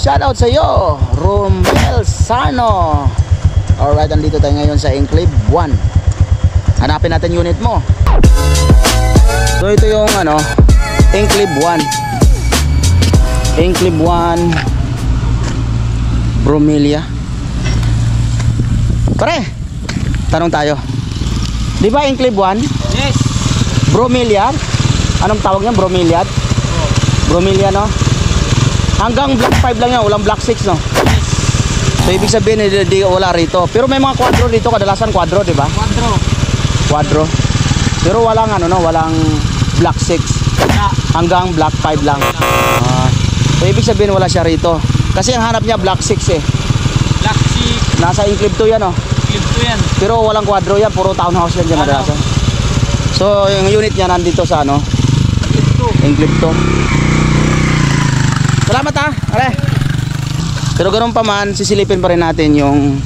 shoutout sa iyo, Romel Sano. Alright, andito tayo ngayon sa Enclave 1. Hanapin natin unit mo. So ito yung Enclave 1. Enclave 1 Bromelia. Pare, tanong tayo. Di ba Enclave 1? Yes. Bromelia? Anong tawag niya? Bromelia? Bromelia, no? Hanggang black 5 lang yan, walang black 6, no? Yes. So ibig sabihin hindi wala rito. Pero may mga quadro dito, kadalasan quadro, di ba? Quadro. Pero walang walang black 6. Hanggang black 5 lang. So ibig sabihin wala siya rito. Kasi ang hanap niya black 6 eh. Black 6. Nasa Enclave 2 yan, oh. Enclave 2 yan. Pero walang quadro yan, puro townhouse yan dyan kadalasan. So yung unit niya nandito sa Enclave 2. Salamat ha, are. Pero ganoon pa man, sisilipin pa rin natin yung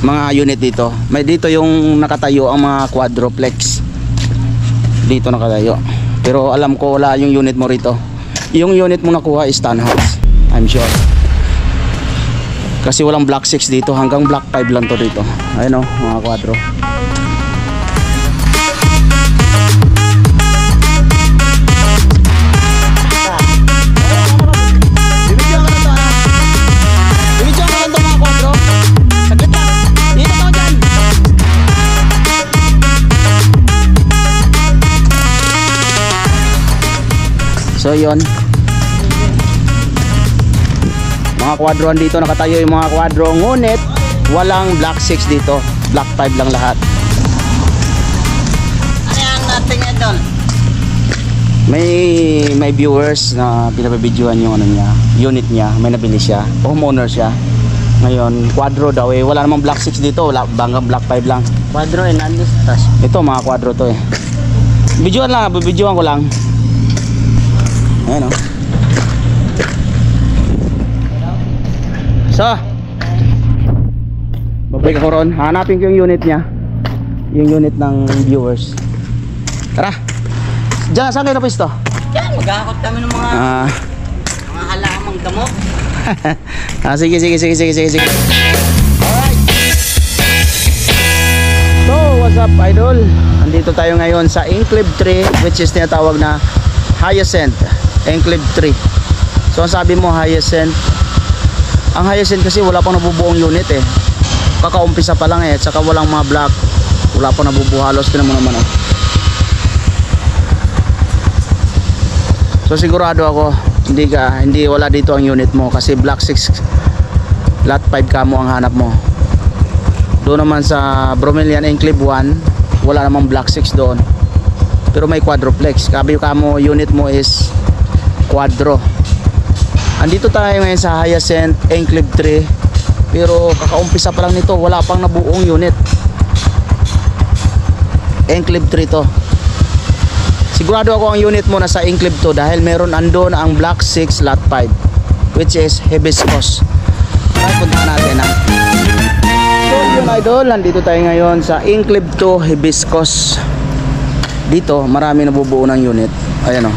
mga unit dito. May dito yung nakatayo ang mga quadroplex. Dito nakatayo. Pero alam ko wala yung unit mo rito. Yung unit mo nakuha is townhouse, I'm sure. Kasi walang black 6 dito, hanggang black 5 lang to dito. Ayun mga quadro. So yun, mga quadroan dito nakatayo yung mga quadro, ngunit walang black 6 dito, black 5 lang lahat. Ano yan natin yan doon? May viewers na pinapabidyohan yung niya, unit niya, may nabili siya, homeowner siya. Ngayon quadro daw wala namang black 6 dito, wala hanggang black 5 lang. Quadro and andestas. Ito mga quadro to eh. Bidyohan lang, bibidyohan ko lang. Ayan So babalik ako ron, hanapin ko yung unit niya, yung unit ng viewers. Tara, dyan, saan kayo napisto? Yan, maghahakot kami ng mga halamang gamot. Sige. Alright. So what's up idol, andito tayo ngayon sa Enclave 3, which is tinatawag na Hyacinth Enclave 3. So ang sabi mo Hyacinth, ang Hyacinth kasi wala pang nabubuong unit eh, kakaumpisa pa lang eh, at saka walang mga black, wala pang nabubuhalos. Tinan mo naman So sigurado ako hindi wala dito ang unit mo, kasi black 6 lot 5 ka mo ang hanap mo. Doon naman sa Bromelian Enclave 1 wala namang black 6 doon, pero may quadroplex. Kabi ka mo unit mo is quadro. Andito tayo ngayon sa Hyacinth Enclave 3, pero kakaumpisa pa lang nito, wala pang nabuong unit. Enclave 3 to. Sigurado ako ang unit mo nasa Enclave 2 dahil meron andon ang black 6 lot 5, which is hibiscus. Tara, punta natin ha. So yun idol, nandito tayo ngayon sa Enclave 2 hibiscus. Dito marami nabubuo ng unit. Ayan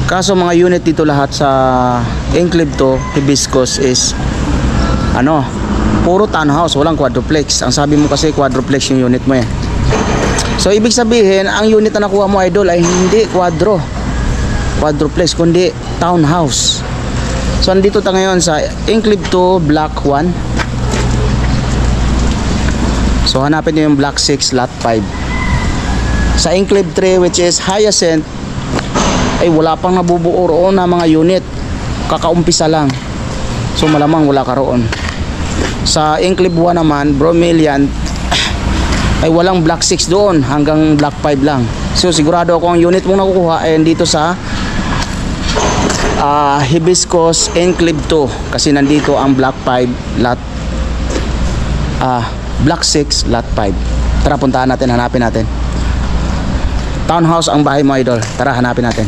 Kaso mga unit dito lahat sa Enclave 2 hibiscus is puro townhouse, walang quadruplex. Ang sabi mo kasi quadruplex yung unit mo eh. So ibig sabihin ang unit na nakuha mo idol ay hindi quadruplex kundi townhouse. So andito tayo ngayon sa Enclave 2 block 1. So hanapin niyo yung block 6 lot 5. Sa Enclave 3 which is Hyacinth ay wala pang nabubuo roon na mga unit, kakaumpisa lang. So malamang wala ka roon. Sa Enclave 1 naman, Bromelian, ay walang black 6 doon, hanggang black 5 lang. So sigurado ako ang unit mong nakukuha ay dito sa hibiscus Enclave 2, kasi nandito ang black 5 lot black 6 lot 5. Tara, puntahan natin, hanapin natin. Townhouse ang bahay mo idol. Tara, hanapin natin.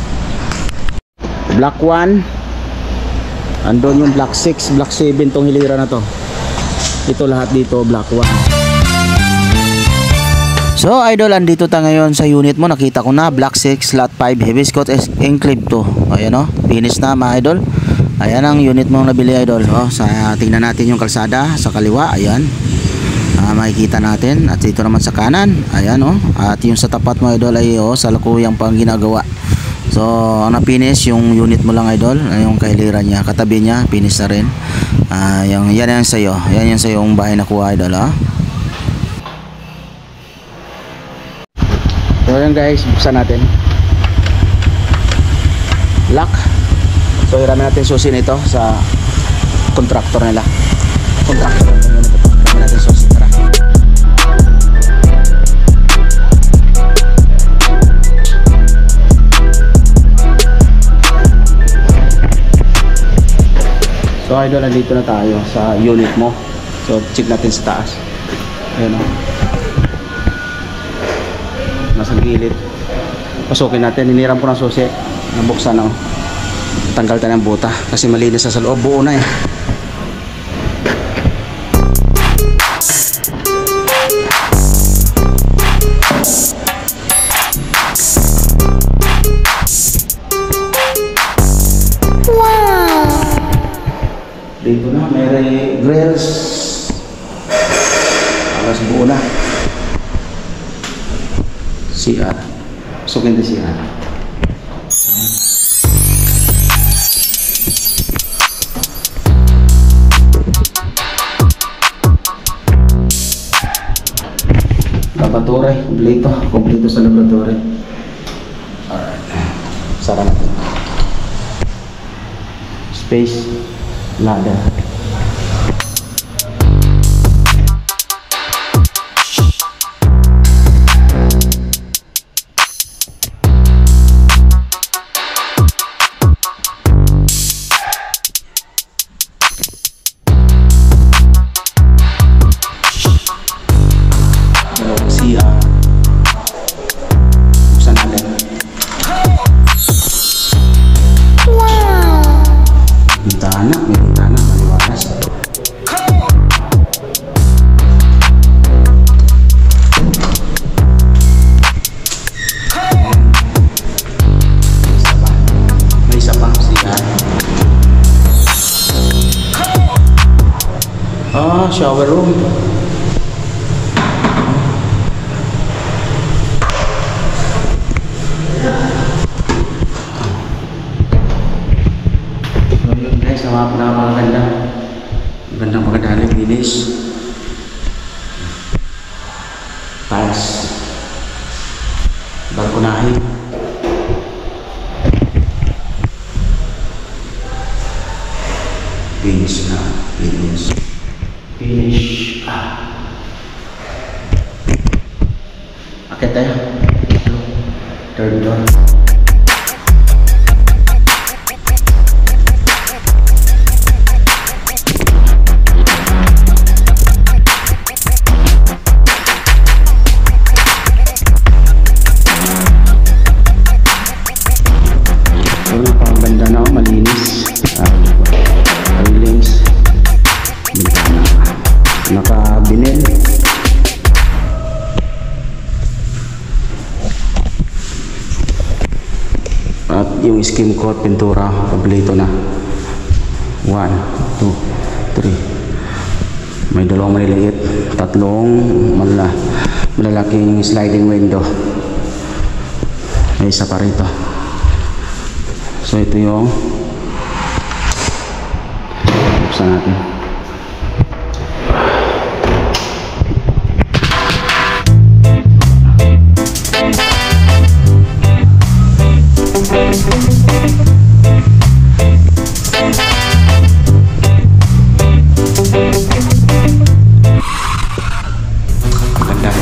Black 1 andun yung black 6, black 7 tong hilira na to. Ito lahat dito black 1. So idol, andito tayo ngayon sa unit mo. Nakita ko na Black 6 Lot 5 Heavy Scott Enclave to. Ayan o, finish na mga idol. Ayan ang unit mong nabili idol. Tingnan natin yung kalsada sa kaliwa. Ayan, makikita natin. At dito naman sa kanan. Ayan o. At yung sa tapat mo idol ay sa salukuyang pang ginagawa. So ang na-finish yung unit mo lang idol. Yung kailiran niya, katabi niya finish na rin. Yan yan sa'yo. Yan yan sa'yo yung bahay na kuha idol. So yun guys, buksan natin. Lock. So hiramin natin susi nito sa contractor nila. Contractor. Hiramin natin susi. Tara. So idol, nandito na tayo sa unit mo. So check natin sa taas. Ayan o. Nasa gilid. Pasukin natin. Hiniram ko ng susi. Nabuksan na o. Tanggal tayo ng buta kasi malinis na sa loob. Buo na eh. Dito na, may grills. Alas buo na. CR. Pasukin din CR. Laboratory, kompleto sa laboratory. Alright. Sara natin. Space ladder. Shower room. So yun guys, napakaganda. Magandang pagkadali, finish. Tiles. Balkonahe. Finish na. Finish. Akit tayo. Third door. Pang-ganda na, malinis. Railings. Naka-binel. At yung skim coat pintura kompleto na. 1, 2, 3. May dalawang maliliit, tatlong malalaking sliding window. May isa pa rito. So ito yung buksan natin.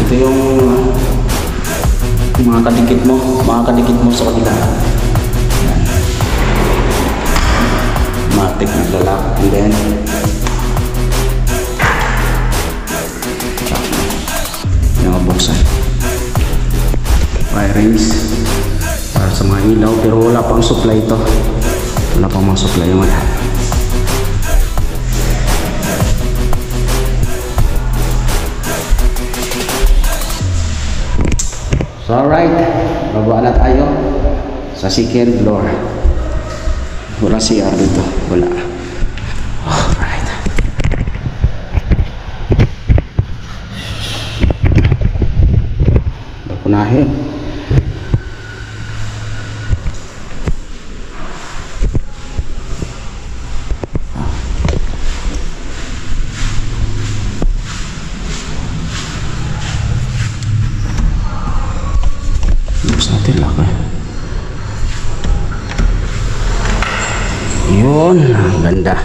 Ito yung mga kadikit mo sa kanila. Matik na lalak, and then yung buksan. Wirings para sa mga ilaw, pero wala pang supply ito. Wala pang mga supply yung wala. So alright, bababa na tayo sa second floor. Wala CR dito, wala. Alright. Bakunahin. Yun, ang ganda.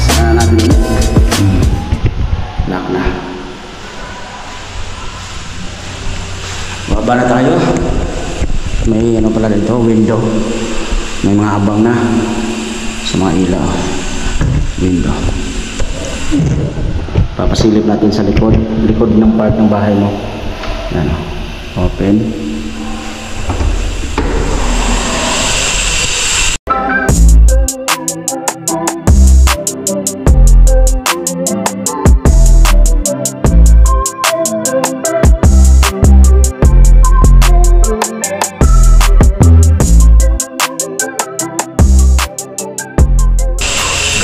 Sana natin lock na. Baba na tayo. May ano pala dito, window. May mga abang na sa mga ilaw, window. Papasilip natin sa likod ng part ng bahay mo. Yan, open.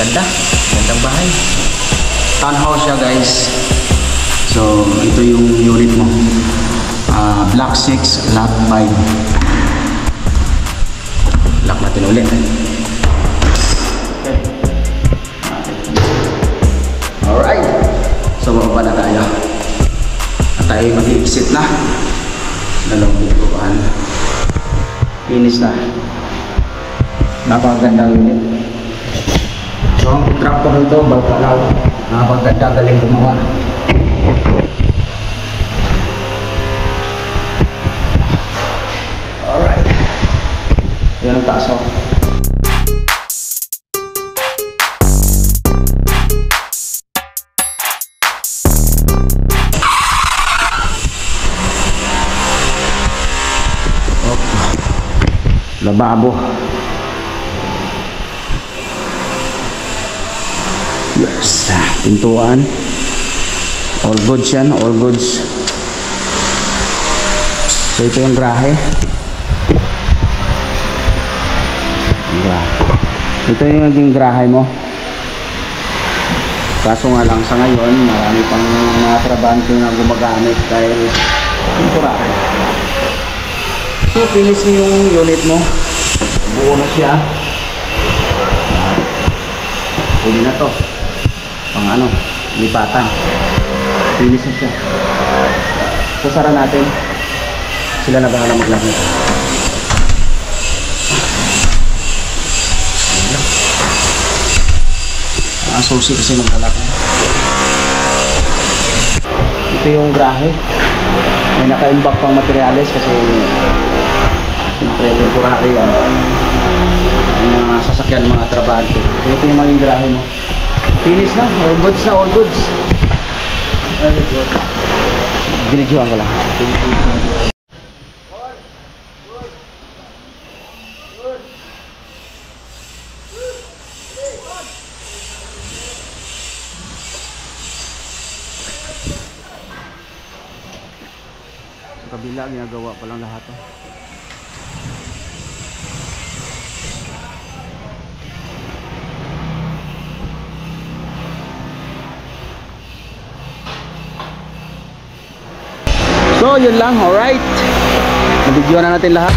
Gandang bahay. Townhouse siya, guys. So ito yung unit mo, block 6 lot 5. Lock natin ulit. Okay. Alright, so bababa na tayo at tayo mag-exit na. Dalawang bituan, finish na. Napakagandang unit. So ang contractor nito, Balcalaw, napaganda, galing gumawa. Alright, yan ang taas. Lababo. Yes, pintuan. All goods yan, all goods. So ito yung grahe. Ito yung naging grahe mo. Kaso nga lang sa ngayon, marami pang mga trabante na gumagamit dahil temporary. So finish yung unit mo. Buo na siya. Pwede na to pang ano, lipatan. Finish na siya. So sara natin. Sila na bahala maglakit. Susi kasi maglalakit. Ito yung grahe. May naka-imbak pang materials kasi siyempre temporary yan. Ang mga sasakyan, mga trabante. Ito yung maging grahe mo. Finish na, all goods na, all goods. Binidyohan ko lang. Sa kabila, ginagawa pa lang lahat. So yun lang, alright. Nabidyo na natin lahat.